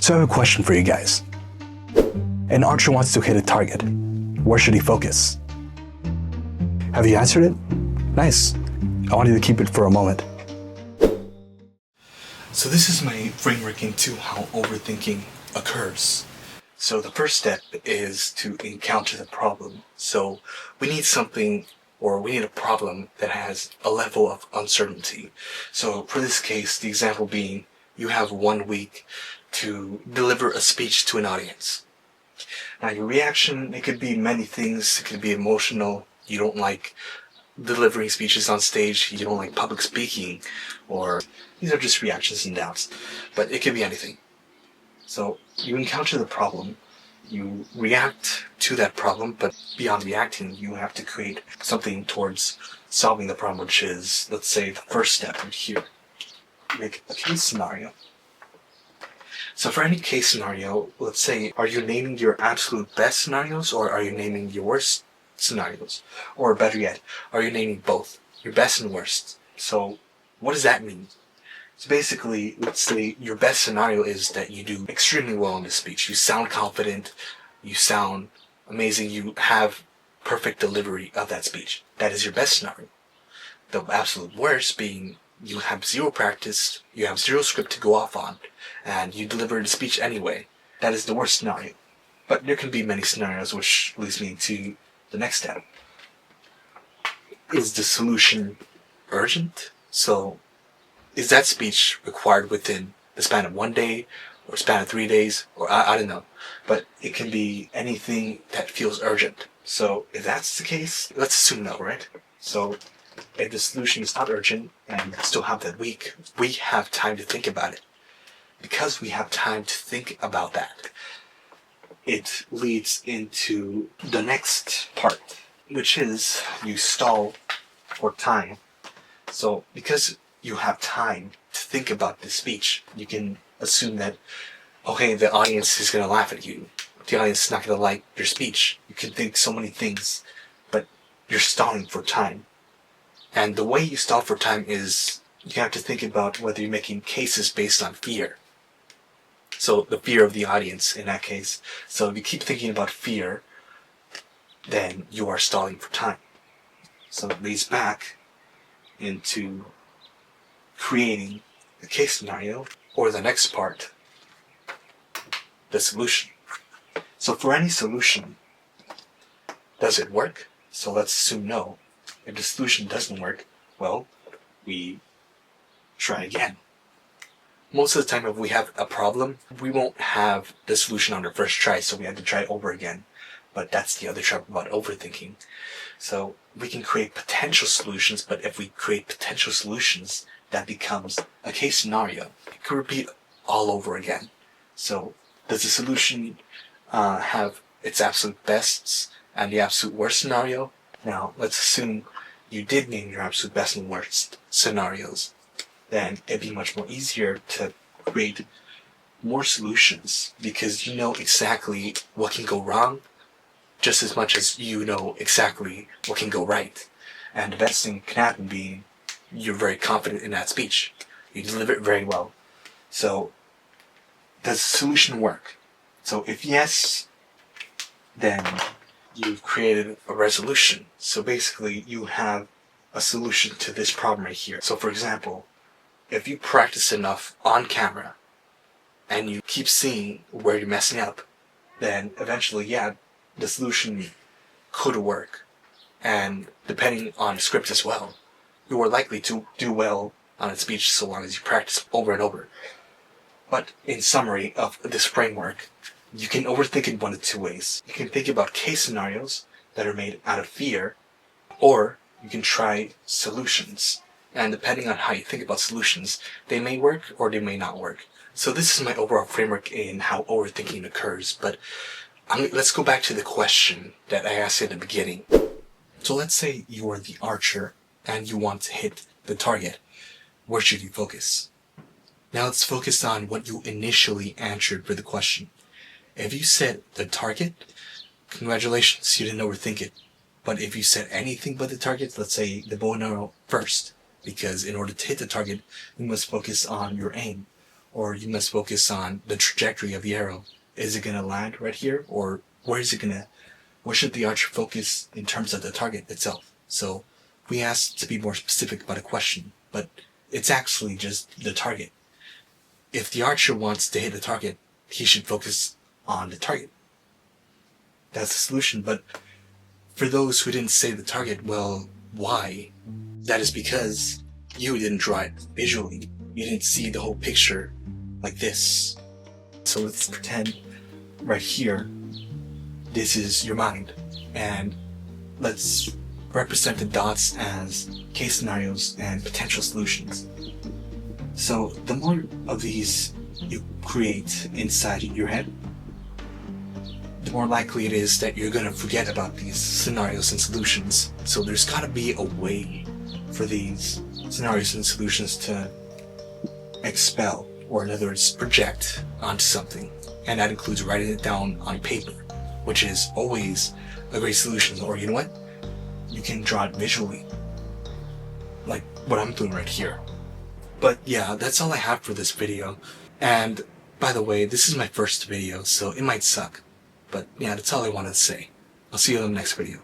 So I have a question for you guys. An archer wants to hit a target. Where should he focus? Have you answered it? Nice. I want you to keep it for a moment. So this is my framework into how overthinking occurs. So the first step is to encounter the problem. So we need something, or we need a problem that has a level of uncertainty. So for this case, the example being, you have 1 week to deliver a speech to an audience. Now your reaction, it could be many things. It could be emotional. You don't like delivering speeches on stage. You don't like public speaking, or these are just reactions and doubts. But it could be anything. So you encounter the problem, you react to that problem, but beyond reacting, you have to create something towards solving the problem, which is, let's say, the first step right here. Make a case scenario. So for any case scenario, let's say, are you naming your absolute best scenarios, or are you naming your worst scenarios? Or better yet, are you naming both, your best and worst? So what does that mean? So basically, let's say your best scenario is that you do extremely well in this speech. You sound confident, you sound amazing, you have perfect delivery of that speech. That is your best scenario. The absolute worst being you have zero practice, you have zero script to go off on, and you deliver the speech anyway. That is the worst scenario. But there can be many scenarios, which leads me to the next step. Is the solution urgent? So is that speech required within the span of 1 day, or span of 3 days, or I don't know. But it can be anything that feels urgent. So if that's the case, let's assume no, right? So if the solution is not urgent and you still have that week, we have time to think about it. Because we have time to think about that, it leads into the next part, which is you stall for time. So because you have time to think about the speech, you can assume that, okay, the audience is going to laugh at you. The audience is not going to like your speech. You can think so many things, but you're stalling for time. And the way you stall for time is you have to think about whether you're making cases based on fear. So the fear of the audience in that case. So if you keep thinking about fear, then you are stalling for time. So it leads back into creating the case scenario, or the next part, the solution. So for any solution, does it work? So let's assume no. If the solution doesn't work, well, we try again. Most of the time, if we have a problem, we won't have the solution on the first try, so we have to try over again. But that's the other trap about overthinking. So we can create potential solutions, but if we create potential solutions, that becomes a case scenario. It could repeat all over again. So does the solution have its absolute bests and the absolute worst scenario? Now, let's assume you did name your absolute best and worst scenarios. Then it'd be much more easier to create more solutions because you know exactly what can go wrong just as much as you know exactly what can go right. And the best thing can happen being you're very confident in that speech. You deliver it very well. So does the solution work? So if yes, then you've created a resolution. So basically you have a solution to this problem right here. So for example, if you practice enough on camera and you keep seeing where you're messing up, then eventually, yeah, the solution could work. And depending on the script as well, you are likely to do well on a speech so long as you practice over and over. But in summary of this framework, you can overthink in one of two ways. You can think about case scenarios that are made out of fear, or you can try solutions. And depending on how you think about solutions, they may work or they may not work. So this is my overall framework in how overthinking occurs. But let's go back to the question that I asked in the beginning. So let's say you are the archer and you want to hit the target. Where should you focus? Now let's focus on what you initially answered for the question. If you said the target, congratulations, you didn't overthink it. But if you said anything but the target, let's say the bow and arrow first, because in order to hit the target, you must focus on your aim. or you must focus on the trajectory of the arrow. Is it going to land right here, or where should the archer focus in terms of the target itself? So we asked to be more specific about a question, but it's actually just the target. If the archer wants to hit a target, he should focus on the target. That's the solution. But for those who didn't say the target, well, why? That is because you didn't draw it visually. You didn't see the whole picture like this. So let's pretend right here, this is your mind. And let's represent the dots as case scenarios and potential solutions. So the more of these you create inside your head, the more likely it is that you're going to forget about these scenarios and solutions. So there's got to be a way for these scenarios and solutions to expel, or in other words, project onto something. And that includes writing it down on paper, which is always a great solution. Or you know what? You can draw it visually, like what I'm doing right here. But yeah, that's all I have for this video. And by the way, this is my first video, so it might suck. But yeah, that's all I wanted to say. I'll see you in the next video.